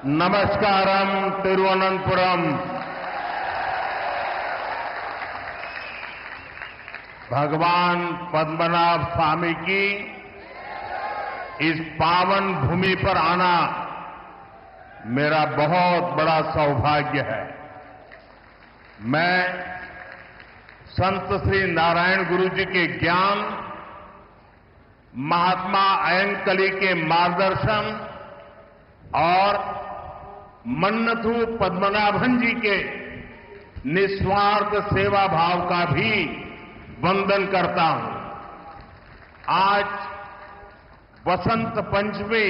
नमस्कारम तिरुवनंतपुरम। भगवान पद्मनाभ स्वामी की इस पावन भूमि पर आना मेरा बहुत बड़ा सौभाग्य है। मैं संत श्री नारायण गुरु जी के ज्ञान, महात्मा अयनकली के मार्गदर्शन और मन्नथु पद्मनाभन जी के निस्वार्थ सेवा भाव का भी वंदन करता हूं। आज वसंत पंचमी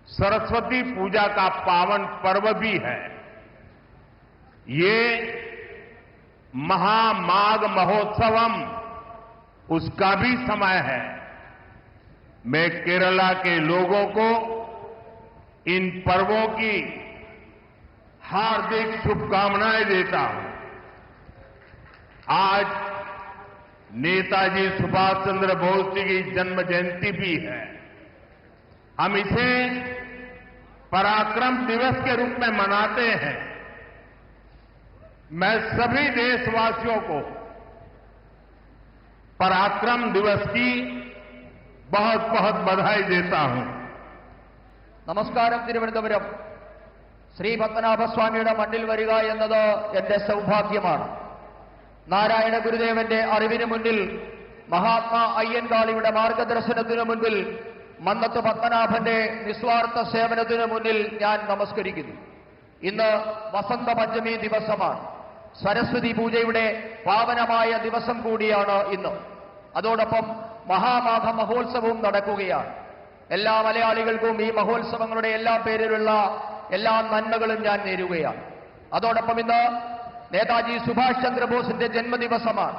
सरस्वती पूजा का पावन पर्व भी है। ये महामाघ महोत्सवम उसका भी समय है। मैं केरला के लोगों को इन पर्वों की हार्दिक शुभकामनाएं देता हूं। आज नेताजी सुभाष चंद्र बोस जी की जन्म जयंती भी है। हम इसे पराक्रम दिवस के रूप में मनाते हैं। मैं सभी देशवासियों को पराक्रम दिवस की बहुत बहुत बधाई देता हूं। നമസ്കാരം. തിരുവനന്തപുരം ശ്രീ പത്മനാഭസ്വാമിയുടെ മണ്ണിൽ വരിക എന്നത് എന്റെ സൗഭാഗ്യമാണ്. നാരായണ ഗുരുദേവന്റെ അറിവിന് മുന്നിൽ, മഹാത്മാ അയ്യൻകാളിയുടെ മാർഗദർശനത്തിനു മുൻപിൽ, മന്നത്ത് പത്മനാഭന്റെ നിസ്വാർത്ഥ സേവനത്തിനു മുന്നിൽ ഞാൻ നമസ്കരിക്കുന്നു. ഇന്ന് വസന്ത പഞ്ചമി ദിവസമാണ്. സരസ്വതി പൂജയുടെ പാവനമായ ദിവസം കൂടിയാണ് ഇന്ന്. അതോടൊപ്പം മഹാമാഘ മഹോത്സവവും നടക്കുകയാണ്. എല്ലാ മലയാളികൾക്കും ഈ മഹോത്സവങ്ങളുടെ എല്ലാ പേരിലുള്ള എല്ലാ നന്മകളും ഞാൻ നേരുകയാണ്. അതോടൊപ്പം ഇന്ന് നേതാജി സുഭാഷ് ചന്ദ്രബോസിന്റെ ജന്മദിവസമാണ്.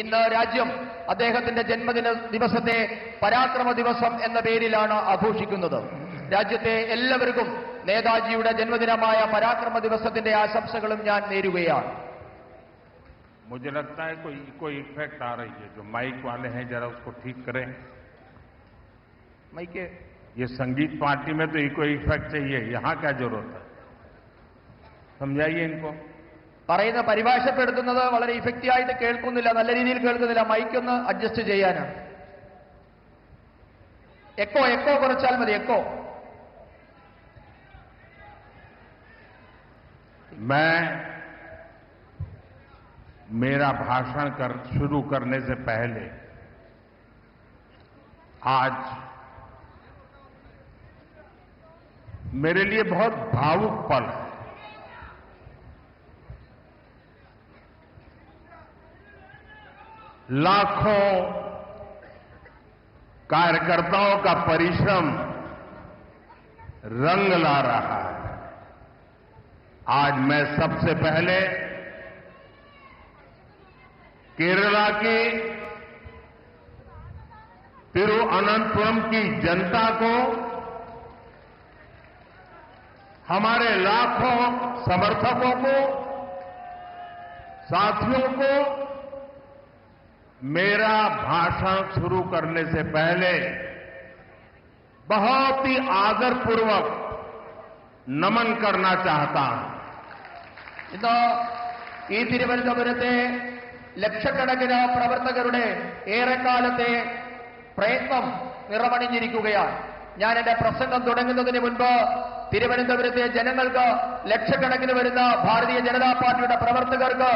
ഇന്ന് രാജ്യം അദ്ദേഹത്തിന്റെ ജന്മദിന ദിവസത്തെ പരാക്രമ ദിവസം എന്ന പേരിലാണ് ആഘോഷിക്കുന്നത്. രാജ്യത്തെ എല്ലാവർക്കും നേതാജിയുടെ ജന്മദിനമായ പരാക്രമ ദിവസത്തിന്റെ ആശംസകളും ഞാൻ നേരുകയാണ്. मुझे लगता है कोई इफेक्ट आ रही है। जो माइक वाले हैं जरा उसको ठीक करें। മൈക്ക് ये संगीत पार्टी में तो इको इफेक्ट चाहिए, यहां क्या जरूरत है? समझाइए इनको। പറയുന്ന പരിഭാഷപ്പെടുത്തുന്നത് വളരെ ഇഫക്റ്റീവ് ആയിട്ട് കേൾക്കുന്നില്ല, നല്ല രീതിയിൽ കേൾക്കുന്നില്ല. മൈക്ക് ഒന്ന് അഡ്ജസ്റ്റ് ചെയ്യാനാണ്. എക്കോ കുറച്ചാൽ മതി. എക്കോ. मैं मेरा भाषण शुरू करने से पहले आज मेरे लिए बहुत भावुक पल है। लाखों कार्यकर्ताओं का परिश्रम रंग ला रहा है। आज मैं सबसे पहले केरला की तिरुवनंतपुरम की जनता को, हमारे लाखों समर्थकों को, साथियों को मेरा भाषण शुरू करने से पहले बहुत ही आदरपूर्वक नमन करना चाहता हूं। ഇന്ന് ഈ തിരുവനന്തപുരത്തെ ലക്ഷക്കണക്കിന് പ്രവർത്തകരുടെ ഏറെക്കാലത്തെ പ്രയത്നം നിറമണിഞ്ഞിരിക്കുകയാണ്. ഞാൻ എന്റെ പ്രസംഗം തുടങ്ങുന്നതിന് മുൻപ് തിരുവനന്തപുരത്തെ ജനങ്ങൾക്ക്, ലക്ഷക്കണക്കിന് വരുന്ന ഭാരതീയ ജനതാ പാർട്ടിയുടെ പ്രവർത്തകർക്ക്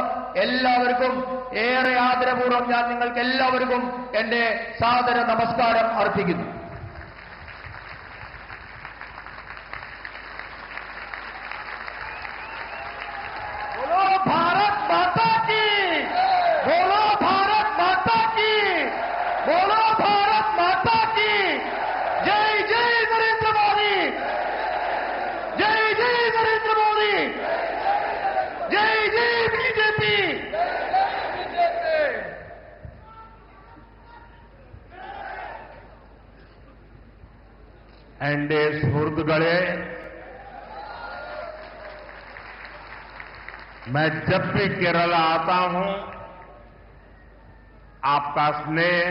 എല്ലാവർക്കും ഏറെ ആദരപൂർവ്വം ഞാൻ നിങ്ങൾക്ക് എല്ലാവർക്കും എന്റെ സാദര നമസ്കാരം അർപ്പിക്കുന്നു. बोलो भारत माता की, बोलो भारत माता की, बोलो भारत माता की। जय जय नरेंद्र मोदी, जय जय नरेंद्र मोदी, जय जय बीजेपी। एंडे सुहृदगणे, मैं जब भी केरला आता हूं आपका स्नेह,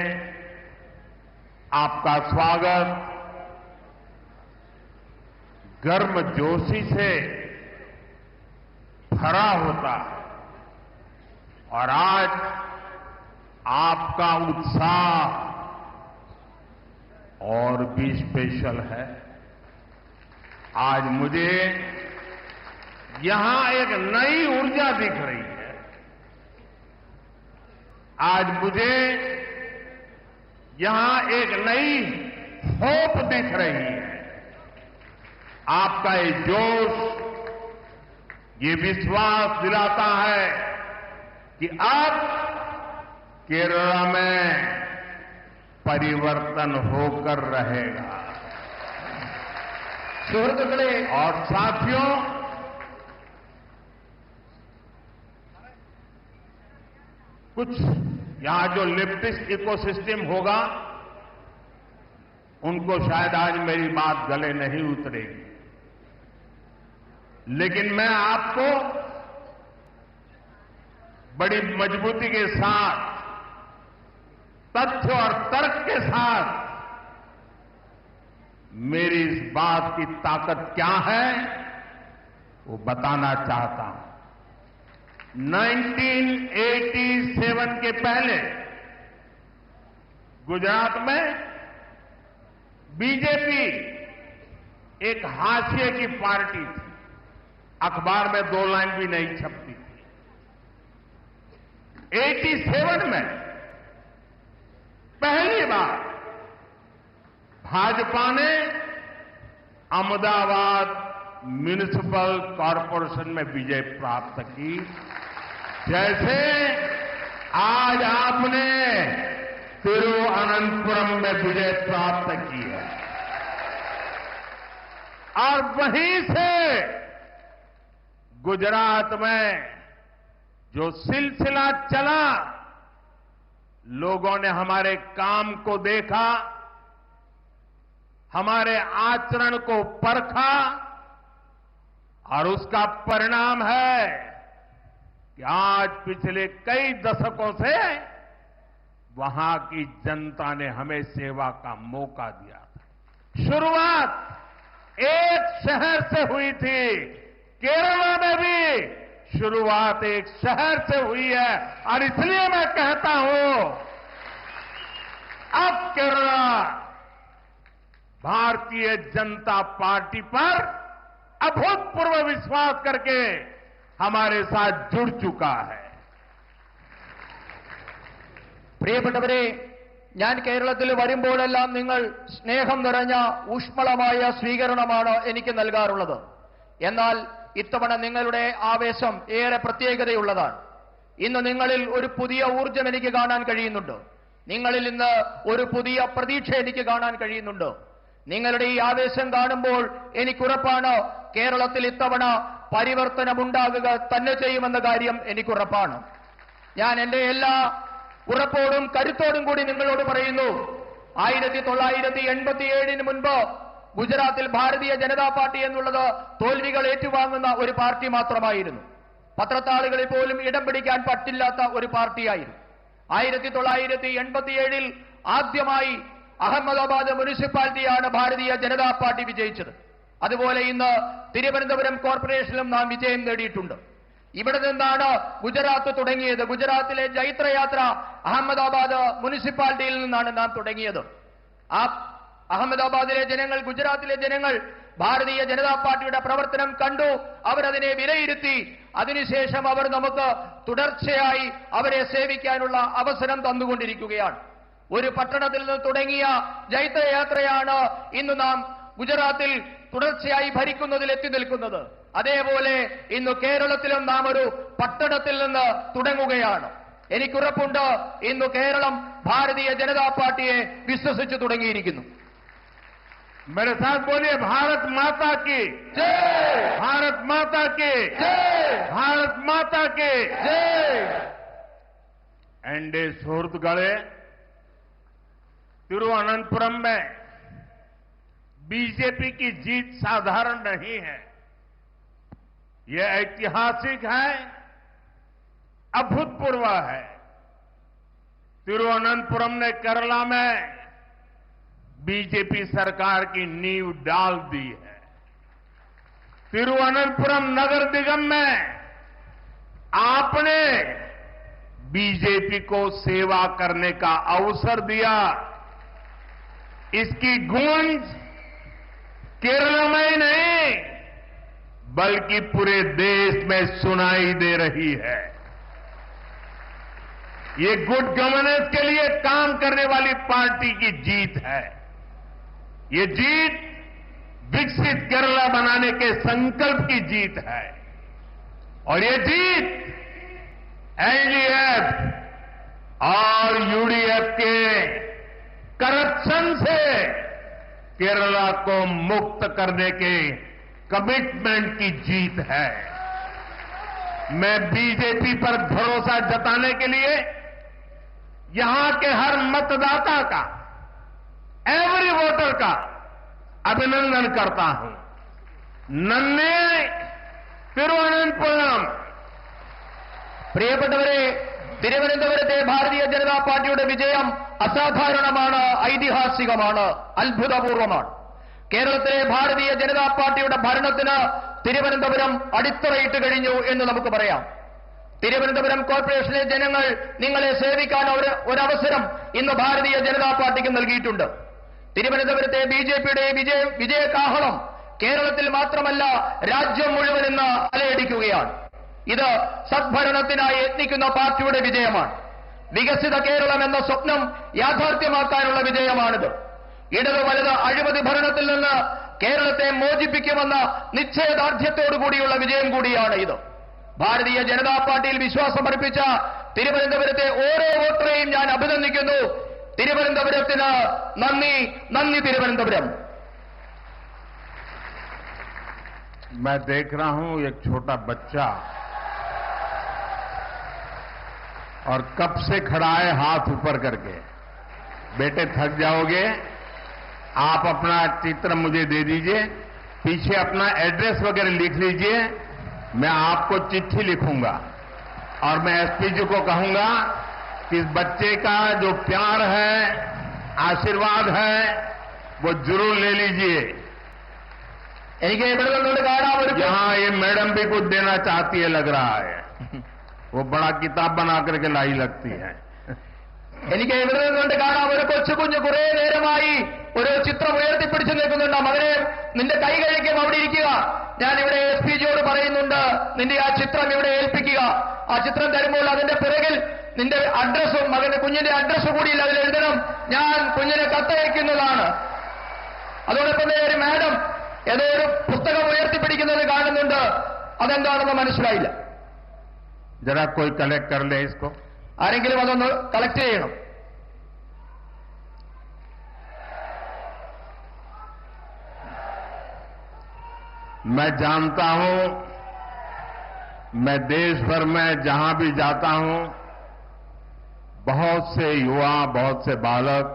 आपका स्वागत गर्मजोशी से भरा होता है और आज आपका उत्साह और भी स्पेशल है। आज मुझे यहां एक नई ऊर्जा दिख रही है। आज मुझे यहां एक नई होप दिख रही है। आपका ये जोश, ये विश्वास दिलाता है कि अब केरला में परिवर्तन होकर रहेगा। സുഹൃത്തുക്കളെ, और साथियों, कुछ यहां जो लेफ्टिस्ट इकोसिस्टम होगा उनको शायद आज मेरी बात गले नहीं उतरेगी, लेकिन मैं आपको बड़ी मजबूती के साथ, तथ्य और तर्क के साथ मेरी इस बात की ताकत क्या है वो बताना चाहता हूं। 1987 के पहले गुजरात में बीजेपी एक हाशिए की पार्टी थी, अखबार में 2 लाइन भी नहीं छपती थी। 87 में पहली बार भाजपा ने अहमदाबाद म्युनिसिपल कॉरपोरेशन में विजय प्राप्त की, जैसे आज आपने तिरुवनंतपुरम में विजय प्राप्त की है। और वहीं से गुजरात में जो सिलसिला चला, लोगों ने हमारे काम को देखा, हमारे आचरण को परखा और उसका परिणाम है कि आज पिछले कई दशकों से वहां की जनता ने हमें सेवा का मौका दिया था। शुरुआत एक शहर से हुई थी, केरला में भी शुरुआत एक शहर से हुई है, और इसलिए मैं कहता हूं अब केरला भारतीय जनता पार्टी पर अभूतपूर्व विश्वास करके हमारे साथ जुड़ चुका है। പ്രിയപ്പെട്ടവരെ, ഞാൻ കേരളത്തിൽ വരുമ്പോഴെല്ലാം നിങ്ങൾ സ്നേഹം നിറഞ്ഞ ഊഷ്മളമായ സ്വീകരണമാണ് എനിക്ക് നൽകാറുള്ളത്. എന്നാൽ ഇത്തവണ നിങ്ങളുടെ ആവേശം ഏറെ പ്രത്യേകതയുള്ളതാണ്. ഇന്ന് നിങ്ങളിൽ ഒരു പുതിയ ഊർജ്ജം എനിക്ക് കാണാൻ കഴിയുന്നുണ്ട്. നിങ്ങളിൽ ഇന്ന് ഒരു പുതിയ പ്രതീക്ഷ എനിക്ക് കാണാൻ കഴിയുന്നുണ്ട്. നിങ്ങളുടെ ഈ ആവേശം കാണുമ്പോൾ എനിക്കുറപ്പാണ് കേരളത്തിൽ ഇത്തവണ പരിവർത്തനമുണ്ടാകുക തന്നെ ചെയ്യുമെന്ന കാര്യം എനിക്കുറപ്പാണ്. ഞാൻ എന്റെ എല്ലാ ഉറപ്പോടും കരുത്തോടും കൂടി നിങ്ങളോട് പറയുന്നു, 1987 മുൻപ് ഗുജറാത്തിൽ ഭാരതീയ ജനതാ പാർട്ടി എന്നുള്ളത് തോൽവികൾ ഏറ്റുവാങ്ങുന്ന ഒരു പാർട്ടി മാത്രമായിരുന്നു. പത്രത്താളുകളിൽ പോലും ഇടം പിടിക്കാൻ പറ്റില്ലാത്ത ഒരു പാർട്ടിയായിരുന്നു. 1987 ആദ്യമായി അഹമ്മദാബാദ് മുനിസിപ്പാലിറ്റിയാണ് ഭാരതീയ ജനതാ പാർട്ടി വിജയിച്ചത്. അതുപോലെ ഇന്ന് തിരുവനന്തപുരം കോർപ്പറേഷനിലും നാം വിജയം നേടിയിട്ടുണ്ട്. ഇവിടെ നിന്നാണ് ഗുജറാത്ത് തുടങ്ങിയത്. ഗുജറാത്തിലെ ജൈത്രയാത്ര അഹമ്മദാബാദ് മുനിസിപ്പാലിറ്റിയിൽ നിന്നാണ് നാം തുടങ്ങിയത്. ആ അഹമ്മദാബാദിലെ ജനങ്ങൾ, ഗുജറാത്തിലെ ജനങ്ങൾ ഭാരതീയ ജനതാ പാർട്ടിയുടെ പ്രവർത്തനം കണ്ടു, അവരതിനെ വിലയിരുത്തി. അതിനുശേഷം അവർ നമുക്ക് തുടർച്ചയായി അവരെ സേവിക്കാനുള്ള അവസരം തന്നുകൊണ്ടിരിക്കുകയാണ്. ഒരു പട്ടണത്തിൽ നിന്ന് തുടങ്ങിയ ജൈത്രയാത്രയാണ് ഇന്ന് നാം ഗുജറാത്തിൽ തുടർച്ചയായി ഭരിക്കുന്നതിൽ എത്തി നിൽക്കുന്നത്. അതേപോലെ ഇന്ന് കേരളത്തിലും നാം ഒരു പട്ടണത്തിൽ നിന്ന് തുടങ്ങുകയാണ്. എനിക്കുറപ്പുണ്ട് ഇന്ന് കേരളം ഭാരതീയ ജനതാ പാർട്ടിയെ വിശ്വസിച്ചു തുടങ്ങിയിരിക്കുന്നു. मेरे साथ बोलिए, भारत माता की ജയ്, भारत माता की ജയ്, भारत माता की ജയ്. एनडीए സുഹൃത്തുക്കളെ, तिरुवनंतपुरम में बीजेपी की जीत साधारण नहीं है, यह ऐतिहासिक है, अभूतपूर्व है। तिरुवनंतपुरम ने केरला में बीजेपी सरकार की नींव डाल दी है। तिरुवनंतपुरम नगर निगम में आपने बीजेपी को सेवा करने का अवसर दिया। इसकी गूंज केरल में ही नहीं बल्कि पूरे देश में सुनाई दे रही है। ये गुड गवर्नेंस के लिए काम करने वाली पार्टी की जीत है। ये जीत विकसित केरला बनाने के संकल्प की जीत है और ये जीत एलडीएफ और यूडीएफ के करप्शन से केरला को मुक्त करने के कमिटमेंट की जीत है। मैं बीजेपी पर भरोसा जताने के लिए यहां के हर मतदाता का, एवरी वोटर का अभिनंदन करता हूं। नन्हे തിരുവനന്തപുരം പ്രിയപ്പെട്ടവരെ, തിരുവനന്തപുരത്തെ ഭാരതീയ ജനതാ പാർട്ടിയുടെ വിജയം അസാധാരണമാണ്, ഐതിഹാസികമാണ്, അത്ഭുതപൂർവമാണ്. കേരളത്തിലെ ഭാരതീയ ജനതാ പാർട്ടിയുടെ ഭരണത്തിന് തിരുവനന്തപുരം അടിത്തറയിട്ട് കഴിഞ്ഞു എന്ന് നമുക്ക് പറയാം. തിരുവനന്തപുരം കോർപ്പറേഷനിലെ ജനങ്ങൾ നിങ്ങളെ സേവിക്കാൻ ഒരവസരം ഇന്ന് ഭാരതീയ ജനതാ പാർട്ടിക്ക് നൽകിയിട്ടുണ്ട്. തിരുവനന്തപുരത്തെ ബിജെപിയുടെ വിജയകാഹളം കേരളത്തിൽ മാത്രമല്ല രാജ്യം മുഴുവൻ ഇന്ന് അലയടിക്കുകയാണ്. ഇത് സദ്ഭരണത്തിനായി യത്നിക്കുന്ന പാർട്ടിയുടെ വിജയമാണ്. വികസിത കേരളം എന്ന സ്വപ്നം യാഥാർത്ഥ്യമാക്കാനുള്ള വിജയമാണിത്. ഇടത് വലത് അഴിമതി ഭരണത്തിൽ നിന്ന് കേരളത്തെ മോചിപ്പിക്കുമെന്ന നിശ്ചയദാർഢ്യത്തോടുകൂടിയുള്ള വിജയം കൂടിയാണ് ഇത്. ഭാരതീയ ജനതാ പാർട്ടിയിൽ വിശ്വാസമർപ്പിച്ച തിരുവനന്തപുരത്തെ ഓരോ വോട്ടറെയും ഞാൻ അഭിനന്ദിക്കുന്നു. തിരുവനന്തപുരത്തിന് നന്ദി, നന്ദി തിരുവനന്തപുരം. मैं देख रहा हूं एक छोटा बच्चा और कब से खड़ा है हाथ ऊपर करके। बेटे थक जाओगे, आप अपना चित्र मुझे दे दीजिए, पीछे अपना एड्रेस वगैरह लिख लीजिए, मैं आपको चिट्ठी लिखूंगा और मैं एसपी जी को कहूंगा कि इस बच्चे का जो प्यार है, आशीर्वाद है, वो जरूर ले लीजिए. यहाँ ये मैडम भी कुछ देना चाहती है लग रहा है. वो बड़ा किताब बना करके लाई लगती है. എനിക്ക് ഇവിടെ നിന്നുകൊണ്ട് കാണാം, ഒരു കൊച്ചുകുഞ്ഞ് കുറെ നേരമായി ഒരു ചിത്രം ഉയർത്തിപ്പിടിച്ചു നിൽക്കുന്നുണ്ട്. മകനെ, നിന്റെ കൈ കഴിക്കും, അവിടെ ഇരിക്കുക. ഞാൻ ഇവിടെ എസ് പി ജിയോട് പറയുന്നുണ്ട്, നിന്റെ ആ ചിത്രം ഇവിടെ ഏൽപ്പിക്കുക. ആ ചിത്രം തരുമ്പോൾ അതിന്റെ പിറകിൽ നിന്റെ അഡ്രസ്സും മകന്റെ കുഞ്ഞിന്റെ അഡ്രസ്സ് കൂടി അതിൽ എഴുതണം. ഞാൻ കുഞ്ഞിനെ കത്തയക്കുന്നതാണ്. അതോടൊപ്പം തന്നെ ഒരു മാഡം ഏതോ ഒരു പുസ്തകം ഉയർത്തിപ്പിടിക്കുന്നത് കാണുന്നുണ്ട്. അതെന്താണെന്ന് മനസ്സിലായില്ല. जरा कोई कलेक्ट कर ले इसको. ആരെങ്കിലും അതൊന്ന് കളക്ട് ചെയ്യണം. मैं जानता हूं, मैं देश भर में जहां भी जाता हूं, बहुत से युवा, बहुत से बालक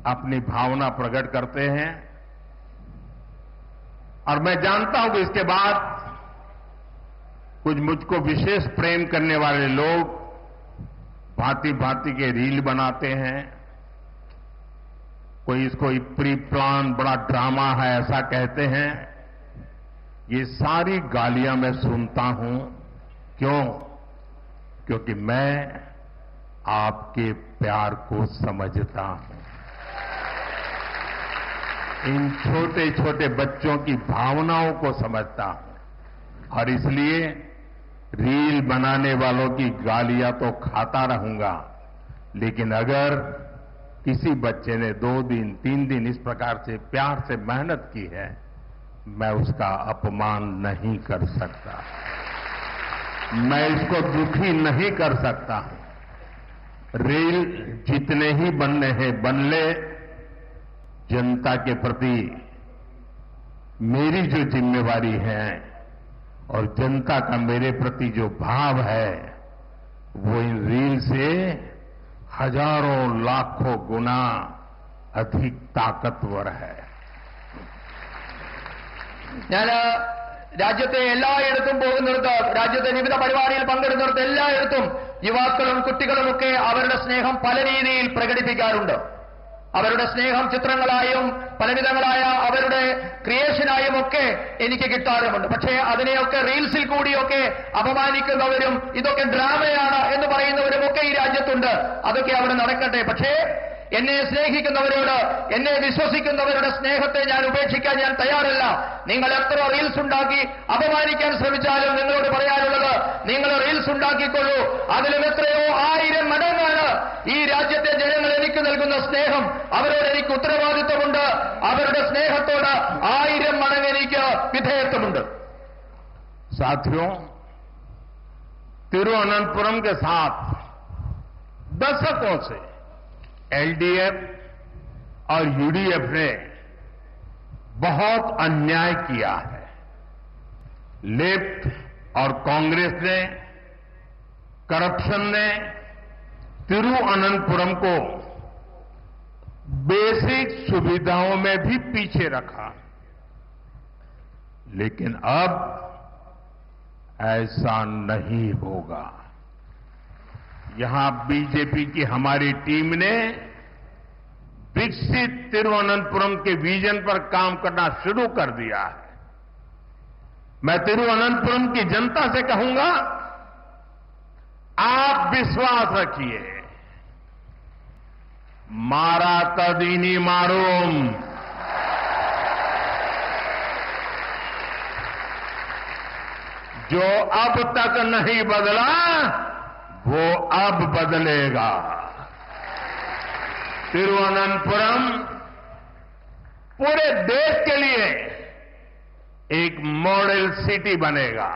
अपनी भावना प्रकट करते हैं और मैं जानता हूं कि इसके बाद कुछ मुझको विशेष प्रेम करने वाले लोग भांति भांति के रील बनाते हैं. कोई इसको प्री प्लान बड़ा ड्रामा है ऐसा कहते हैं. ये सारी गालियां मैं सुनता हूं. क्यों? क्योंकि मैं आपके प्यार को समझता हूं. इन छोटे छोटे बच्चों की भावनाओं को समझता हूं और इसलिए रील बनाने वालों की गालियां तो खाता रहूंगा, लेकिन अगर किसी बच्चे ने 2 दिन 3 दिन इस प्रकार से प्यार से मेहनत की है, मैं उसका अपमान नहीं कर सकता, मैं इसको दुखी नहीं कर सकता. रील जितने ही बनने हैं बन ले. जनता के प्रति मेरी जो जिम्मेवारी है और जनता का मेरे प्रति जो भाव है, वो इन रील से हजारों लाखों गुना अधिक ताकतवर है. ഞാൻ രാജ്യത്തെ എല്ലായിടത്തും പോകുന്നിടത്ത്, രാജ്യത്തെ വിവിധ പരിപാടിയിൽ പങ്കെടുക്കുന്നിടത്ത് എല്ലായിടത്തും യുവാക്കളും കുട്ടികളുമൊക്കെ അവരുടെ സ്നേഹം പല രീതിയിൽ പ്രകടിപ്പിക്കാറുണ്ട്. അവരുടെ സ്നേഹം ചിത്രങ്ങളായും പലവിധങ്ങളായ അവരുടെ ക്രിയേഷനായും ഒക്കെ എനിക്ക് കിട്ടാറുമുണ്ട്. പക്ഷേ അതിനെയൊക്കെ റീൽസിൽ കൂടിയൊക്കെ അപമാനിക്കുന്നവരും ഇതൊക്കെ ഡ്രാമയാണ് എന്ന് പറയുന്നവരും ഒക്കെ ഈ രാജ്യത്തുണ്ട്. അതൊക്കെ അവിടെ നടക്കട്ടെ. പക്ഷേ എന്നെ സ്നേഹിക്കുന്നവരോട്, എന്നെ വിശ്വസിക്കുന്നവരുടെ സ്നേഹത്തെ ഞാൻ ഉപേക്ഷിക്കാൻ ഞാൻ തയ്യാറല്ല. നിങ്ങൾ എത്ര റീൽസ് ഉണ്ടാക്കി അപമാനിക്കാൻ ശ്രമിച്ചാലും നിങ്ങളോട് പറയാനുള്ളത്, നിങ്ങൾ റീൽസ് ഉണ്ടാക്കിക്കൊള്ളൂ. അതിലും എത്രയോ 1000 മടങ്ങാണ് ഈ രാജ്യത്തെ ജനങ്ങൾ എനിക്ക് നൽകുന്ന സ്നേഹം. അവരോട് എനിക്ക് ഉത്തരവാദിത്വമുണ്ട്. അവരുടെ സ്നേഹത്തോട് 1000 മടങ്ങ് എനിക്ക് വിധേയത്വമുണ്ട്. साथियों, तिरुवनंतपुरम के साथ दशकों से एलडीएफ और यूडीएफ ने बहुत अन्याय किया है. लेफ्ट और कांग्रेस ने, करप्शन ने तिरुवनंतपुरम को बेसिक सुविधाओं में भी पीछे रखा. लेकिन अब ऐसा नहीं होगा. यहां बीजेपी की हमारी टीम ने विकसित तिरुवनंतपुरम के विजन पर काम करना शुरू कर दिया है. मैं तिरुवनंतपुरम की जनता से कहूंगा, आप विश्वास रखिए. मारा तदीनी मारूम. जो अब तक नहीं बदला वो अब बदलेगा. तिरुवनंतपुरम पूरे देश के लिए एक मॉडल सिटी बनेगा.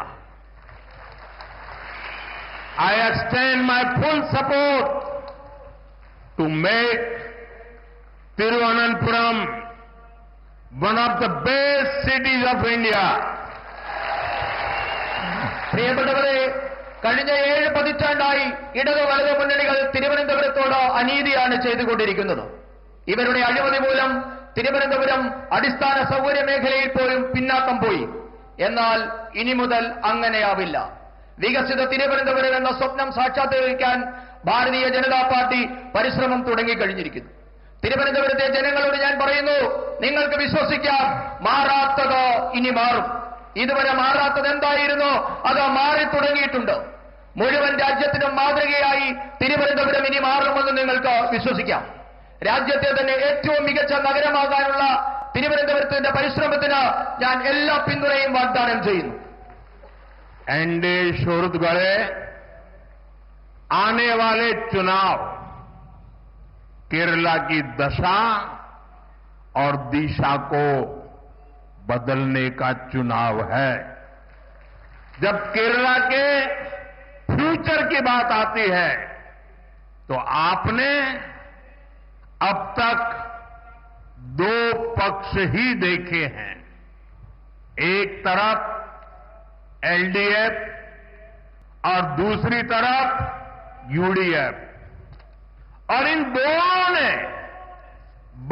I extend my full support to make Tiruvananthapuram one of the best cities of India. പ്രിയപ്പെട്ടവരെ, കഴിഞ്ഞ 7 പതിറ്റാണ്ടായി ഇടത് വലത് മുന്നണികൾ തിരുവനന്തപുരത്തോട് അനീതിയാണ് ചെയ്തുകൊണ്ടിരിക്കുന്നത്. ഇവരുടെ അഴിമതി മൂലം തിരുവനന്തപുരം അടിസ്ഥാന സൗകര്യ മേഖലയിൽ പോലും പിന്നാക്കം പോയി. എന്നാൽ ഇനി മുതൽ അങ്ങനെയാവില്ല. വികസിത തിരുവനന്തപുരം എന്ന സ്വപ്നം സാക്ഷാത്കരിക്കാൻ ഭാരതീയ ജനതാ പാർട്ടി പരിശ്രമം തുടങ്ങിക്കഴിഞ്ഞിരിക്കുന്നു. തിരുവനന്തപുരത്തെ ജനങ്ങളോട് ഞാൻ പറയുന്നു, നിങ്ങൾക്ക് വിശ്വസിക്കാം, മാറാത്തത് ഇനി മാറും. ഇതുവരെ മാറാത്തത് എന്തായിരുന്നു? അത് മാറിത്തുടങ്ങിയിട്ടുണ്ട്. മുഴുവൻ രാജ്യത്തിനും മാതൃകയായി തിരുവനന്തപുരം ഇനി മാറുമെന്ന് നിങ്ങൾക്ക് വിശ്വസിക്കാം. രാജ്യത്തെ തന്നെ ഏറ്റവും മികച്ച നഗരമാകാനുള്ള തിരുവനന്തപുരത്തിന്റെ പരിശ്രമത്തിന് ഞാൻ എല്ലാ പിന്തുണയും വാഗ്ദാനം ചെയ്യുന്നു. एनडीए शोरुत गढ़े आने वाले चुनाव केरला की दशा और दिशा को बदलने का चुनाव है. जब केरला के फ्यूचर की बात आती है तो आपने अब तक 2 पक्ष ही देखे हैं. एक तरफ एलडीएफ और दूसरी तरफ यूडीएफ, और इन दोनों ने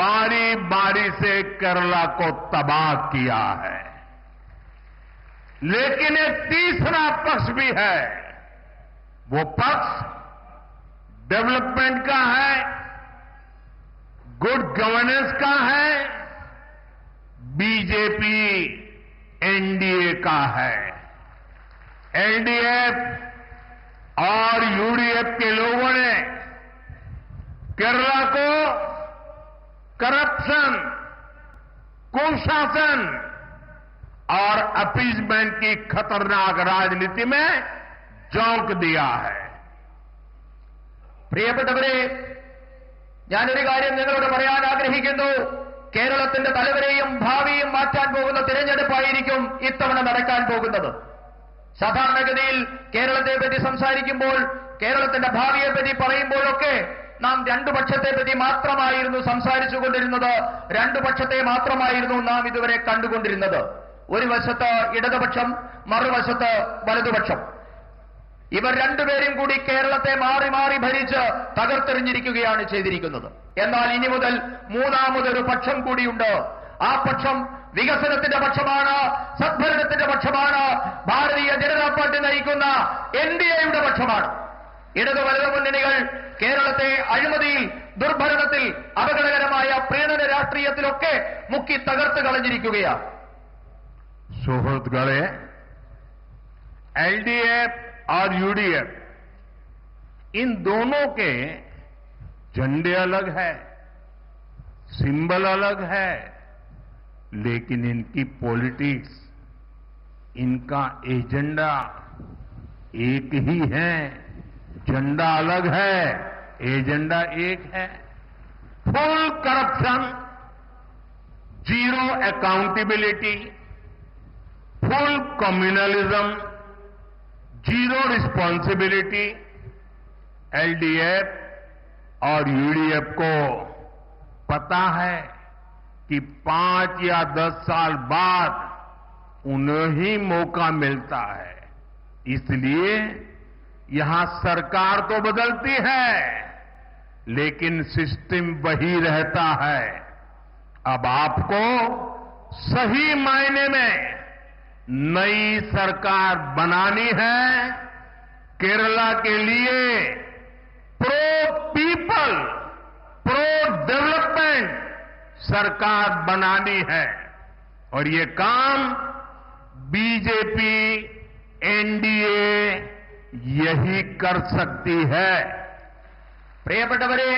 बारी बारी से केरला को तबाह किया है. लेकिन एक तीसरा पक्ष भी है. वो पक्ष डेवलपमेंट का है, गुड गवर्नेंस का है, बीजेपी एनडीए का है. एलडीएफ और यूडीएफ के लोगों ने केरला को करप्शन, कुशासन और अपीजमेंट की खतरनाक राजनीति में झोंक दिया है. പ്രിയപ്പെട്ടവരെ, ഞാനൊരു കാര്യം നിങ്ങളോട് പറയാൻ ആഗ്രഹിക്കുന്നു. കേരളത്തിന്റെ തലവരെയും ഭാവിയും മാറ്റാൻ പോകുന്ന തിരഞ്ഞെടുപ്പായിരിക്കും ഇത്തവണ നടക്കാൻ പോകുന്നത്. സാധാരണഗതിയിൽ കേരളത്തെപ്പറ്റി സംസാരിക്കുമ്പോൾ, കേരളത്തിന്റെ ഭാവിയെപ്പറ്റി പറയുമ്പോഴൊക്കെ നാം 2 പക്ഷത്തെപ്പറ്റി മാത്രമായിരുന്നു സംസാരിച്ചുകൊണ്ടിരുന്നത്. 2 പക്ഷത്തെ മാത്രമായിരുന്നു നാം ഇതുവരെ കണ്ടുകൊണ്ടിരുന്നത്. ഒരു വശത്ത് ഇടതുപക്ഷം, മറുവശത്ത് വലതുപക്ഷം. ഇവർ രണ്ടുപേരും കൂടി കേരളത്തെ മാറി മാറി ഭരിച്ച് തകർത്തെറിഞ്ഞിരിക്കുകയാണ് ചെയ്തിരിക്കുന്നത്. എന്നാൽ ഇനി മുതൽ മൂന്നാമതൊരു പക്ഷം കൂടിയുണ്ട്. ആ പക്ഷം വികസനത്തിന്റെ പക്ഷമാണ്, സദ്ഭരണത്തിന്റെ പക്ഷമാണ്, ഭാരതീയ ജനതാ പാർട്ടി നയിക്കുന്ന എൻഡിഎയുടെ പക്ഷമാണ്. ഇടതു വലതു മുന്നണികൾ കേരളത്തെ അഴിമതിയിൽ, ദുർഭരണത്തിൽ, അപകടകരമായ പ്രീണന രാഷ്ട്രീയത്തിലൊക്കെ മുക്കി തകർത്ത് കളഞ്ഞിരിക്കുകയാണ്. സുഹൃത്തുക്കളെ, एलडीएफ और यूडीएफ, इन दोनों के झंडे अलग है, सिंबल अलग है, लेकिन इनकी पॉलिटिक्स, इनका एजेंडा एक ही है. झंडा अलग है, एजेंडा एक है. Full corruption, zero accountability, full communalism, zero responsibility. LDF और यूडीएफ को पता है कि 5 या 10 साल बाद उन्हें ही मौका मिलता है. इसलिए यहां सरकार तो बदलती है, लेकिन सिस्टम वही रहता है. अब आपको सही मायने में नई सरकार बनानी है. केरला के लिए प्रो पीपल, प्रो डेवलपमेंट सरकार बनानी है. और ये काम बीजेपी, एनडीए यही कर सकती है. പ്രിയപ്പെട്ടവരെ,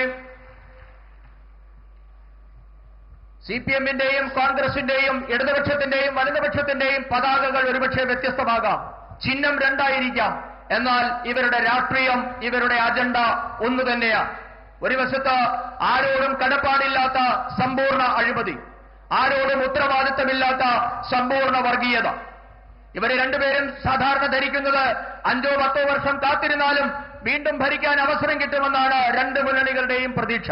സിപിഎമ്മിന്റെയും കോൺഗ്രസിന്റെയും ഇടതുപക്ഷത്തിന്റെയും വലതുപക്ഷത്തിന്റെയും പതാകകൾ ഒരുപക്ഷെ വ്യത്യസ്തമാകാം, ചിഹ്നം രണ്ടായിരിക്കാം. എന്നാൽ ഇവരുടെ രാഷ്ട്രീയം, ഇവരുടെ അജണ്ട ഒന്നു തന്നെയാണ്. ഒരു വശത്ത് ആരോടും കടപ്പാടില്ലാത്ത സമ്പൂർണ്ണ അഴിമതി, ആരോടും ഉത്തരവാദിത്തമില്ലാത്ത സമ്പൂർണ്ണ വർഗീയത. ഇവരെ രണ്ടുപേരും സാധാരണ ധരിക്കുന്നത് 5-10 വർഷം കാത്തിരുന്നാലും വീണ്ടും ഭരിക്കാൻ അവസരം കിട്ടുമെന്നാണ് രണ്ട് മുന്നണികളുടെയും പ്രതീക്ഷ.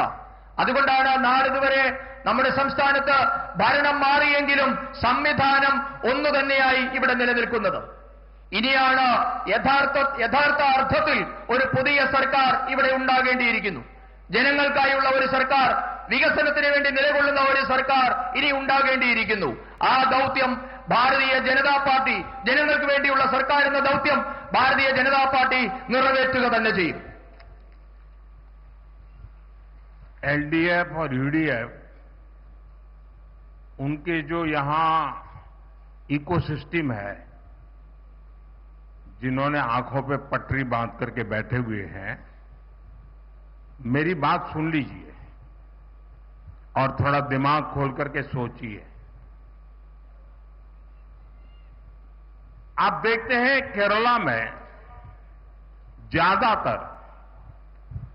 അതുകൊണ്ടാണ് നാളിതുവരെ നമ്മുടെ സംസ്ഥാനത്ത് ഭരണം മാറിയെങ്കിലും സംവിധാനം ഒന്നു തന്നെയായി ഇവിടെ നിലനിൽക്കുന്നത്. ഇനിയാണ് യഥാർത്ഥ അർത്ഥത്തിൽ ഒരു പുതിയ സർക്കാർ ഇവിടെ ഉണ്ടാകേണ്ടിയിരിക്കുന്നു. ജനങ്ങൾക്കായുള്ള ഒരു സർക്കാർ, വികസനത്തിന് വേണ്ടി നിലകൊള്ളുന്ന ഒരു സർക്കാർ ഇനി ഉണ്ടാകേണ്ടിയിരിക്കുന്നു. ആ ദൗത്യം ഭാരതീയ ജനതാ പാർട്ടി, ജനങ്ങൾക്ക് വേണ്ടിയുള്ള സർക്കാർ എന്ന ദൗത്യം ഭാരതീയ ജനതാ പാർട്ടി നിറവേറ്റുക തന്നെ ചെയ്യും. एलडीएफ और यूडीएफ, उनके जो यहां इकोसिस्टम है, जिन्होंने आंखों पे पटरी बांध करके बैठे हुए हैं, मेरी बात सुन लीजिए और थोड़ा दिमाग खोल करके सोचिए. आप देखते हैं केरला में ज्यादातर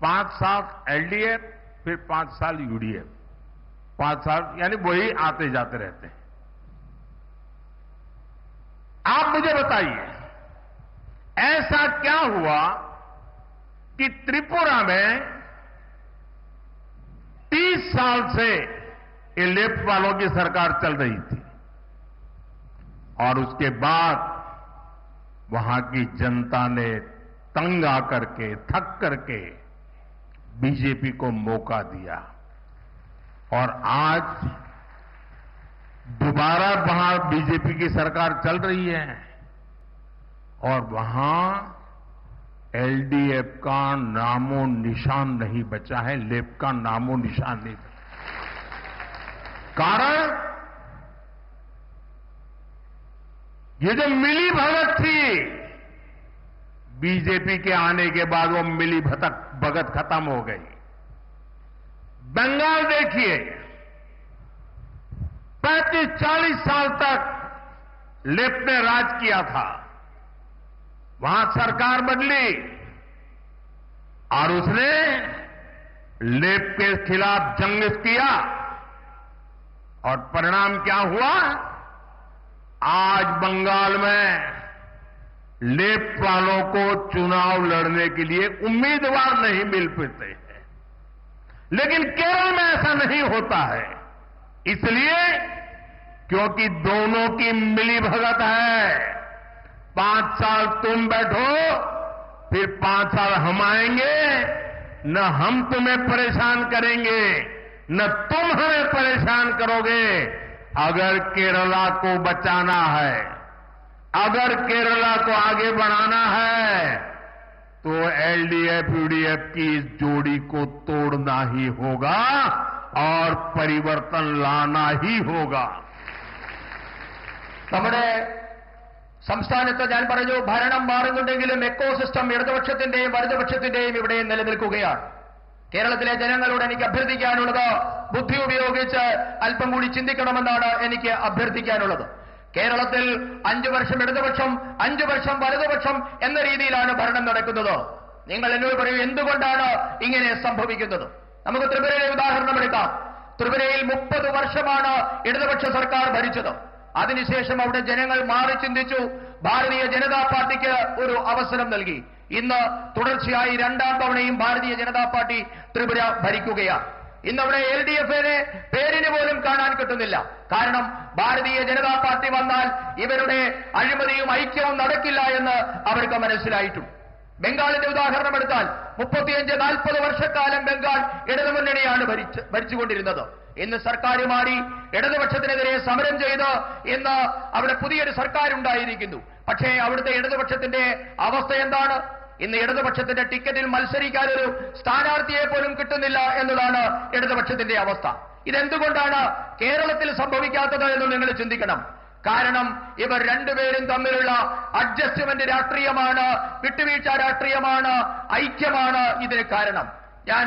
5 साल एलडीएफ, फिर 5 साल यूडीएफ, 5 साल यानी वही आते जाते रहते हैं. आप मुझे बताइए, ऐसा क्या हुआ कि त्रिपुरा में 30 साल से ये लेफ्ट वालों की सरकार चल रही थी और उसके बाद वहां की जनता ने तंग आकर के, थक करके बीजेपी को मौका दिया और आज दोबारा वहां बीजेपी की सरकार चल रही है और वहां एलडीएफ का नामो निशान नहीं बचा है, लेफ्ट का नामो निशान नहीं बचा. कारण ये जो मिली भगत थी, बीजेपी के आने के बाद वो मिली भगत खत्म हो गई. बंगाल देखिए, 35-40 साल तक लेफ्ट ने राज किया था. वहां सरकार बदली और उसने लेफ्ट के खिलाफ जंग किया और परिणाम क्या हुआ? आज बंगाल में लेफ्ट वालों को चुनाव लड़ने के लिए उम्मीदवार नहीं मिल पाते हैं. लेकिन केरल में ऐसा नहीं होता है, इसलिए क्योंकि दोनों की मिली भगत है. 5 साल तुम बैठो, फिर 5 साल हम आएंगे, न हम तुम्हें परेशान करेंगे, न तुम हमें परेशान करोगे. अगर केरला को बचाना है, अगर केरला को आगे बढ़ाना है, तो एलडीएफ यूडीएफ की इस जोड़ी को तोड़ना ही होगा और परिवर्तन लाना ही होगा. നമ്മുടെ സംസ്ഥാനത്ത് ഞാൻ പറഞ്ഞു ഭരണം മാറുന്നുണ്ടെങ്കിലും എക്കോസിസ്റ്റം ഇടതുപക്ഷത്തിന്റെയും വലതുപക്ഷത്തിന്റെയും ഇവിടെ നിലനിൽക്കുകയാണ്. കേരളത്തിലെ ജനങ്ങളോട് എനിക്ക് അഭ്യർത്ഥിക്കാനുള്ളത് ബുദ്ധി ഉപയോഗിച്ച് അല്പം കൂടി ചിന്തിക്കണമെന്നാണ് എനിക്ക് അഭ്യർത്ഥിക്കാനുള്ളത്. കേരളത്തിൽ 5 വർഷം ഇടതുപക്ഷം 5 വർഷം വലതുപക്ഷം എന്ന രീതിയിലാണ് ഭരണം നടക്കുന്നത്. നിങ്ങൾ എന്നോട് പറയൂ, എന്തുകൊണ്ടാണ് ഇങ്ങനെ സംഭവിക്കുന്നത്? നമുക്ക് ത്രിപുരയിലെ ഉദാഹരണം എടുക്കാം. ത്രിപുരയിൽ 30 വർഷമാണ് ഇടതുപക്ഷ സർക്കാർ ഭരിച്ചത്. അതിനുശേഷം അവിടെ ജനങ്ങൾ മാറി ചിന്തിച്ചു. ഭാരതീയ ജനതാ പാർട്ടിക്ക് ഒരു അവസരം നൽകി. ഇന്ന് തുടർച്ചയായി 2ാം തവണയും ഭാരതീയ ജനതാ പാർട്ടി ത്രിപുര ഭരിക്കുകയാണ്. ഇന്നവിടെ എൽഡിഎഫിനെ പേരിന് പോലും കാണാൻ കിട്ടുന്നില്ല. കാരണം ഭാരതീയ ജനതാ പാർട്ടി വന്നാൽ ഇവരുടെ അഴിമതിയും ഐക്യവും നടക്കില്ല എന്ന് അവർക്ക് മനസ്സിലായിട്ടു. ബംഗാളിന്റെ ഉദാഹരണം എടുത്താൽ 35-40 വർഷക്കാലം ബംഗാൾ ഇടതുമുന്നണിയാണ് ഭരിച്ചുകൊണ്ടിരുന്നത്. ഇന്ന് സർക്കാർ മാറി ഇടതുപക്ഷത്തിനെതിരെ സമരം ചെയ്ത് ഇന്ന് അവിടെ പുതിയൊരു സർക്കാർ ഉണ്ടായിരിക്കുന്നു. പക്ഷേ അവിടുത്തെ ഇടതുപക്ഷത്തിന്റെ അവസ്ഥ എന്താണ്? ഇന്ന് ഇടതുപക്ഷത്തിന്റെ ടിക്കറ്റിൽ മത്സരിക്കാൻ ഒരു സ്ഥാനാർത്ഥിയെ പോലും കിട്ടുന്നില്ല എന്നതാണ് ഇടതുപക്ഷത്തിന്റെ അവസ്ഥ. ഇതെന്തുകൊണ്ടാണ് കേരളത്തിൽ സംഭവിക്കാത്തത് എന്ന് നിങ്ങൾ ചിന്തിക്കണം. കാരണം ഇവർ രണ്ടുപേരും തമ്മിലുള്ള അഡ്ജസ്റ്റ്മെന്റ് രാഷ്ട്രീയമാണ്, വിട്ടുവീഴ്ച രാഷ്ട്രീയമാണ്, ഐക്യമാണ് ഇതിന് കാരണം. ഞാൻ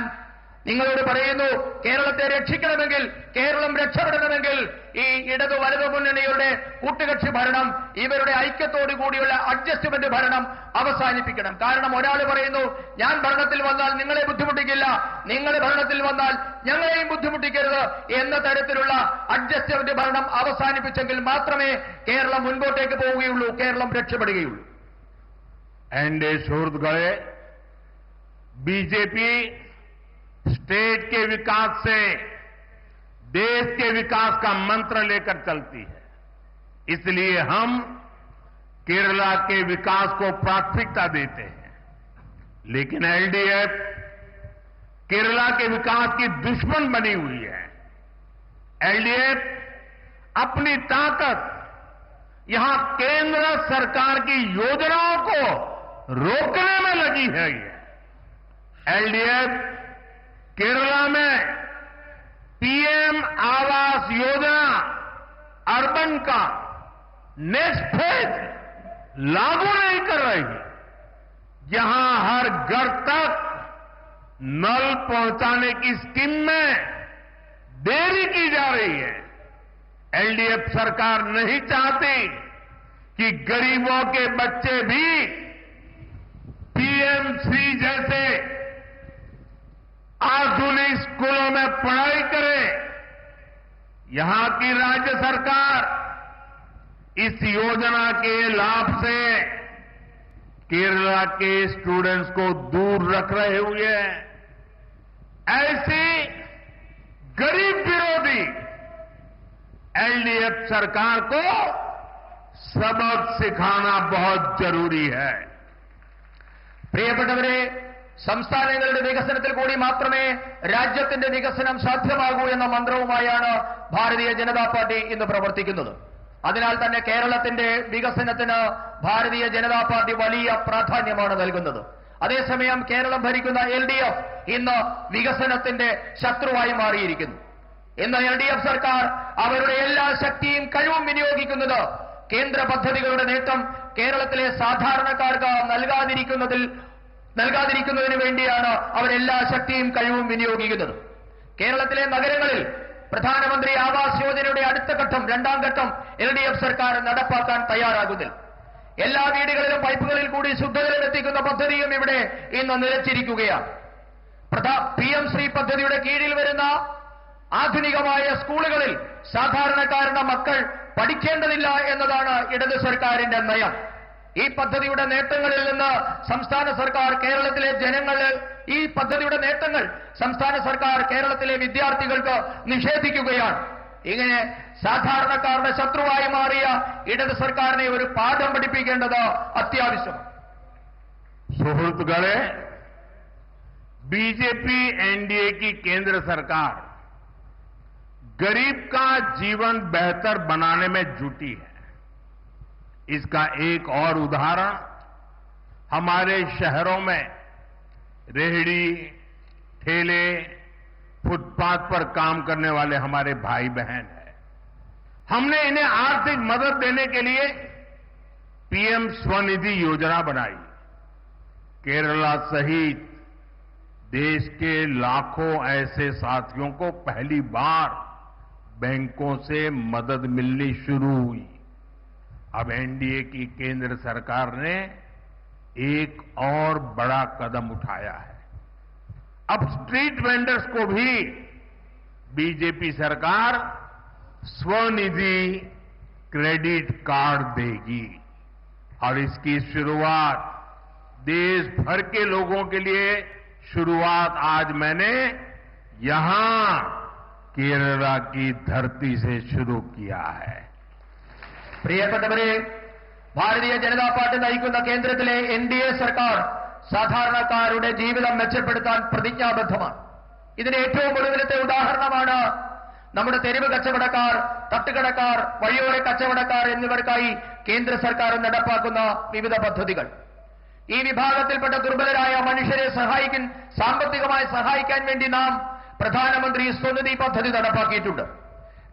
നിങ്ങളോട് പറയുന്നു, കേരളത്തെ രക്ഷിക്കണമെങ്കിൽ, കേരളം രക്ഷപ്പെടണമെങ്കിൽ ഈ ഇടതു വലതു മുന്നണിയുടെ കൂട്ടുകക്ഷി ഭരണം, ഇവരുടെ ഐക്യത്തോടു കൂടിയുള്ള അഡ്ജസ്റ്റ്മെന്റ് ഭരണം അവസാനിപ്പിക്കണം. കാരണം ഒരാൾ പറയുന്നു, ഞാൻ ഭരണത്തിൽ വന്നാൽ നിങ്ങളെ ബുദ്ധിമുട്ടിക്കില്ല, നിങ്ങൾ ഭരണത്തിൽ വന്നാൽ ഞങ്ങളെയും ബുദ്ധിമുട്ടിക്കരുത് എന്ന തരത്തിലുള്ള അഡ്ജസ്റ്റ്മെന്റ് ഭരണം അവസാനിപ്പിച്ചെങ്കിൽ മാത്രമേ കേരളം മുൻപോട്ടേക്ക് പോവുകയുള്ളൂ, കേരളം രക്ഷപ്പെടുകയുള്ളൂ. എന്റെ സുഹൃത്തുക്കളെ, बीजेपी स्टेट के विकास से देश के विकास का मंत्र लेकर चलती है. इसलिए हम केरला के विकास को प्राथमिकता देते हैं. लेकिन एलडीएफ केरला के विकास की दुश्मन बनी हुई है. एलडीएफ अपनी ताकत यहां केंद्र सरकार की योजनाओं को रोकने में लगी है. एलडीएफ केरला में पीएम आवास योजना अर्बन का नेक्स्ट फेज लागू नहीं कर रही. जहां हर घर तक नल पहुंचाने की स्कीम में देरी की जा रही है. एलडीएफ सरकार नहीं चाहती कि गरीबों के बच्चे भी पीएमसी जैसे आधुनिक स्कूलों में पढ़ाई करें. यहां की राज्य सरकार इस योजना के लाभ से केरला के स्टूडेंट्स को दूर रख रहे हुए हैं. ऐसी गरीब विरोधी एलडीएफ सरकार को सबक सिखाना बहुत जरूरी है. പ്രിയപ്പെട്ടവരെ, സംസ്ഥാനങ്ങളുടെ വികസനത്തിൽ കൂടി മാത്രമേ രാജ്യത്തിന്റെ വികസനം സാധ്യമാകൂ എന്ന മന്ത്രവുമായാണ് ഭാരതീയ ജനതാ പാർട്ടി ഇന്ന് പ്രവർത്തിക്കുന്നത്. അതിനാൽ തന്നെ കേരളത്തിന്റെ വികസനത്തിന് ഭാരതീയ ജനതാ പാർട്ടി വലിയ പ്രാധാന്യമാണ് നൽകുന്നത്. അതേസമയം കേരളം ഭരിക്കുന്ന എൽഡിഎഫ് ഇന്ന് വികസനത്തിന്റെ ശത്രുവായി മാറിയിരിക്കുന്നു. ഇന്ന് എൽഡിഎഫ് സർക്കാർ അവരുടെ എല്ലാ ശക്തിയും കഴിവും വിനിയോഗിക്കുന്നത് കേന്ദ്ര പദ്ധതികളുടെ നേട്ടം കേരളത്തിലെ സാധാരണക്കാർക്ക് നൽകാതിരിക്കുന്നതിന് വേണ്ടിയാണ് അവരെല്ലാ ശക്തിയും കഴിവും വിനിയോഗിക്കുന്നത്. കേരളത്തിലെ നഗരങ്ങളിൽ പ്രധാനമന്ത്രി ആവാസ് യോജനയുടെ അടുത്ത ഘട്ടം, 2ാം ഘട്ടം എൽഡിഎഫ് സർക്കാർ നടപ്പാക്കാൻ തയ്യാറാകുന്നില്ല. എല്ലാ വീടുകളിലും പൈപ്പുകളിൽ കൂടി ശുദ്ധജലം എത്തിക്കുന്ന പദ്ധതിയും ഇവിടെ ഇന്ന് നിലച്ചിരിക്കുകയാണ്. പിഎംശ്രീ പദ്ധതിയുടെ കീഴിൽ വരുന്ന ആധുനികമായ സ്കൂളുകളിൽ സാധാരണക്കാരുടെ മക്കൾ പഠിക്കേണ്ടതില്ല എന്നതാണ് ഇടത് സർക്കാരിന്റെ നയം. ഈ പദ്ധതിയുടെ നേട്ടങ്ങളിൽ നിന്ന് സംസ്ഥാന സർക്കാർ കേരളത്തിലെ ഈ പദ്ധതിയുടെ നേട്ടങ്ങൾ സംസ്ഥാന സർക്കാർ കേരളത്തിലെ വിദ്യാർത്ഥികൾക്ക് നിഷേധിക്കുകയാണ്. ഇങ്ങനെ സാധാരണക്കാരുടെ ശത്രുവായി മാറിയ ഇടത് സർക്കാരിനെ ഒരു പാഠം പഠിപ്പിക്കേണ്ടത് അത്യാവശ്യമാണ്. സുഹൃത്തുക്കളെ, बीजेपी एनडीए की केंद्र सरकार गरीब का जीवन बेहतर बनाने में जुटी है. इसका एक और उदाहरण हमारे शहरों में रेहड़ी, ठेले, फुटपाथ पर काम करने वाले हमारे भाई बहन हैं। हमने इन्हें आर्थिक मदद देने के लिए पीएम स्वनिधि योजना बनाई। केरला सहित देश के लाखों ऐसे साथियों को पहली बार बैंकों से मदद मिलनी शुरू हुई। अब एनडीए की केंद्र सरकार ने एक और बड़ा कदम उठाया है। अब स्ट्रीट वेंडर्स को भी बीजेपी सरकार स्वनिधि क्रेडिट कार्ड देगी और इसकी शुरुआत देश भर के लोगों के लिए शुरुआत आज मैंने यहां केरला की धरती से शुरू किया है। പ്രിയപ്പെട്ടവരെ, ഭാരതീയ ജനതാ പാർട്ടി നയിക്കുന്ന കേന്ദ്രത്തിലെ എൻഡിഎ സർക്കാർ സാധാരണക്കാരുടെ ജീവിതം മെച്ചപ്പെടുത്താൻ പ്രതിജ്ഞാബദ്ധമാണ്. ഇതിന് ഏറ്റവും ഒടുവിലത്തെ ഉദാഹരണമാണ് നമ്മുടെ തെരുവ് കച്ചവടക്കാർ, തട്ടുകടക്കാർ, വഴിയോര കച്ചവടക്കാർ എന്നിവർക്കായി കേന്ദ്ര സർക്കാർ നടപ്പാക്കുന്ന വിവിധ പദ്ധതികൾ. ഈ വിഭാഗത്തിൽപ്പെട്ട ദുർബലരായ മനുഷ്യരെ സാമ്പത്തികമായി സഹായിക്കാൻ വേണ്ടി നാം പ്രധാനമന്ത്രി സ്വനിധി പദ്ധതി നടപ്പാക്കിയിട്ടുണ്ട്.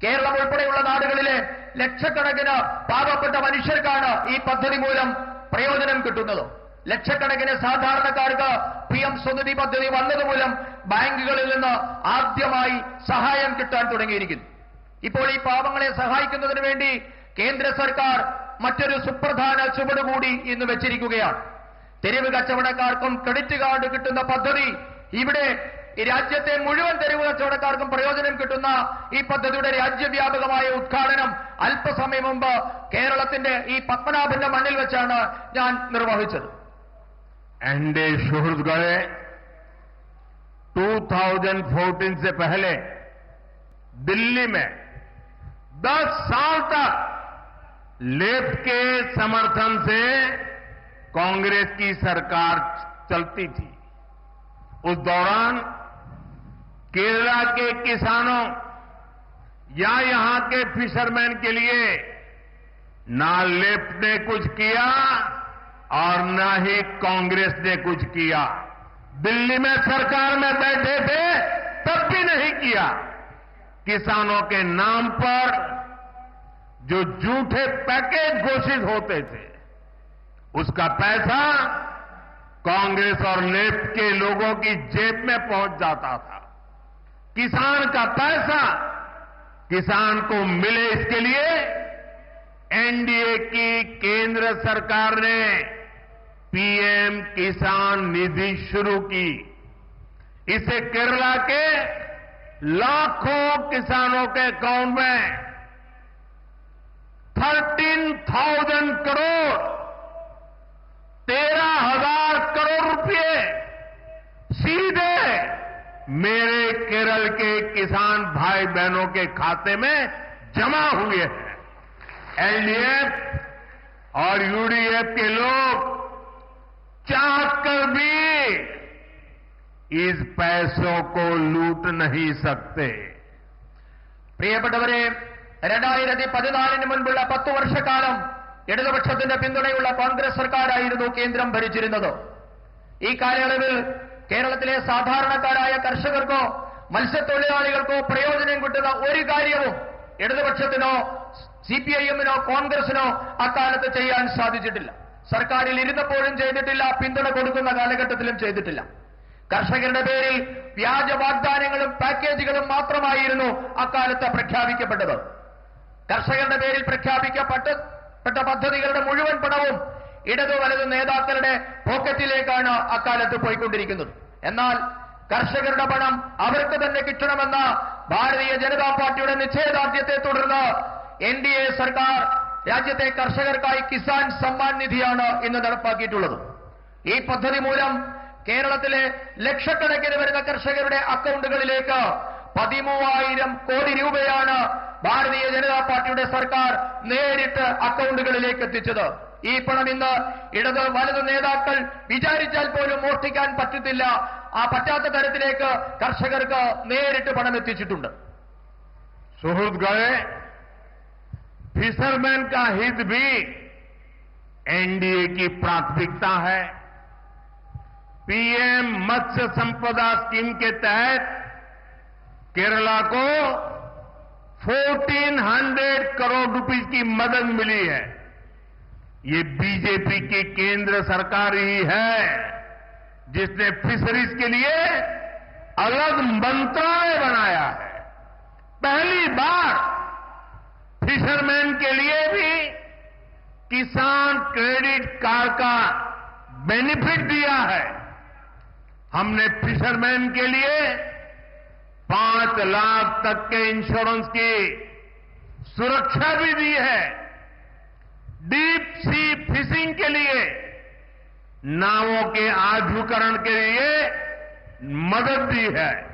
കേരളം ഉൾപ്പെടെയുള്ള നാടുകളിലെ ലക്ഷക്കണക്കിന് പാവപ്പെട്ട മനുഷ്യർക്കാണ് ഈ പദ്ധതി മൂലം പ്രയോജനം കിട്ടുന്നത്. ലക്ഷക്കണക്കിന് സാധാരണക്കാർക്ക് പിഎം സ്വനിധി പദ്ധതി വന്നതുമൂലം ബാങ്കുകളിൽ നിന്ന് ആദ്യമായി സഹായം കിട്ടാൻ തുടങ്ങിയിരിക്കുന്നു. ഇപ്പോൾ ഈ പാവങ്ങളെ സഹായിക്കുന്നതിന് വേണ്ടി കേന്ദ്ര സർക്കാർ മറ്റൊരു സുപ്രധാന ചുവടുകൂടി ഇന്ന് വെച്ചിരിക്കുകയാണ്. തെരുവ് കച്ചവടക്കാർക്കും ക്രെഡിറ്റ് കാർഡ് കിട്ടുന്ന പദ്ധതി ഇവിടെ ഈ രാജ്യത്തെ മുഴുവൻ തെരുവ് കച്ചവടക്കാർക്കും പ്രയോജനം കിട്ടുന്ന ഈ പദ്ധതിയുടെ രാജ്യവ്യാപകമായ ഉദ്ഘാടനം അല്പസമയം മുമ്പ് കേരളത്തിന്റെ ഈ പത്മനാഭന്റെ മണ്ണിൽ വെച്ചാണ് ഞാൻ നിർവഹിച്ചത്. एनडीए शोहरत गए 2014 से पहले दिल्ली में 10 साल तक लेफ्ट के समर्थन से कांग्रेस की सरकार चलती थी। उस दौरान केरला के किसानों या यहां के फिशरमैन के लिए ना लेफ्ट ने कुछ किया और न ही कांग्रेस ने कुछ किया। दिल्ली में सरकार में बैठे थे तब भी नहीं किया। किसानों के नाम पर जो झूठे पैकेज घोषित होते थे उसका पैसा कांग्रेस और लेफ्ट के लोगों की जेब में पहुंच जाता था। किसान का पैसा किसान को मिले, इसके लिए एनडीए की केंद्र सरकार ने पीएम किसान निधि शुरू की। इसे केरला के लाखों किसानों के अकाउंट में 13,000 करोड़ 13,000 करोड़ रुपए सीधे मेरे केरल के किसान भाई बहनों के खाते में जमा हुए हैं। एलडीएफ और यूडीएफ के लोग चाहकर भी इस पैसों को लूट नहीं सकते। പ്രിയപ്പെട്ടവരെ, 2014 മുൻപുള്ള 10 വർഷക്കാലം ഇടതുപക്ഷത്തിന്റെ പിന്തുണയുള്ള കോൺഗ്രസ് സർക്കാരായിരുന്നു കേന്ദ്രം ഭരിച്ചിരുന്നത്. ഈ കാലയളവിൽ കേരളത്തിലെ സാധാരണക്കാരായ കർഷകർക്കോ മത്സ്യത്തൊഴിലാളികൾക്കോ പ്രയോജനം കിട്ടുന്ന ഒരു കാര്യവും ഇടതുപക്ഷത്തിനോ സിപിഐഎമ്മിനോ കോൺഗ്രസിനോ അക്കാലത്ത് ചെയ്യാൻ സാധിച്ചിട്ടില്ല. സർക്കാരിൽ ഇരുന്നപ്പോഴും ചെയ്തിട്ടില്ല, പിന്തുണ കൊടുക്കുന്ന കാലഘട്ടത്തിലും ചെയ്തിട്ടില്ല. കർഷകരുടെ പേരിൽ വ്യാജ വാഗ്ദാനങ്ങളും പാക്കേജുകളും മാത്രമായിരുന്നു അക്കാലത്ത് പ്രഖ്യാപിക്കപ്പെട്ടത്. കർഷകരുടെ പേരിൽ പ്രഖ്യാപിക്കപ്പെട്ട പദ്ധതികളുടെ മുഴുവൻ പണവും ഇടതു വലതു നേതാക്കളുടെ പോക്കറ്റിലേക്കാണ് അക്കാലത്ത് പോയിക്കൊണ്ടിരിക്കുന്നത്. എന്നാൽ കർഷകരുടെ പണം അവർക്ക് തന്നെ കിട്ടണമെന്ന ഭാരതീയ ജനതാ പാർട്ടിയുടെ നിശ്ചയദാർഢ്യത്തെ തുടർന്ന് എൻഡിഎ സർക്കാർ രാജ്യത്തെ കർഷകർക്കായി കിസാൻ സമ്മാൻ നിധിയാണ് ഇന്ന് നടപ്പാക്കിയിട്ടുള്ളത്. ഈ പദ്ധതി മൂലം കേരളത്തിലെ ലക്ഷക്കണക്കിന് വരുന്ന കർഷകരുടെ അക്കൗണ്ടുകളിലേക്ക് 13,000 കോടി രൂപയാണ് ഭാരതീയ ജനതാ പാർട്ടിയുടെ സർക്കാർ നേരിട്ട് അക്കൗണ്ടുകളിലേക്ക് എത്തിച്ചത്. ഈ പണം ഇന്ന് ഇടത് വലതു നേതാക്കൾ വിചാരിച്ചാൽ പോലും മോഷ്ടിക്കാൻ പറ്റത്തില്ല. ആ പറ്റാത്ത തരത്തിലേക്ക് കർഷകർക്ക് നേരിട്ട് പണം എത്തിച്ചിട്ടുണ്ട്. സുഹൃത്തുക്കളെ, फिशरमैन का हित भी एनडीए की प्राथमिकता है। पीएम मत्स्य संपदा स्कीम के तहत केरला को 1400 करोड़ रुपए की मदद मिली है। ये बीजेपी की केंद्र सरकार ही है जिसने फिशरीज के लिए अलग मंत्रालय बनाया है। पहली बार फिशरमैन के लिए भी किसान क्रेडिट कार्ड का बेनिफिट दिया है। हमने फिशरमैन के लिए 5 लाख तक के इंश्योरेंस की सुरक्षा भी दी है। डीप सी फिशिंग के लिए नावों के आधुनिकीकरण के लिए मदद दी है।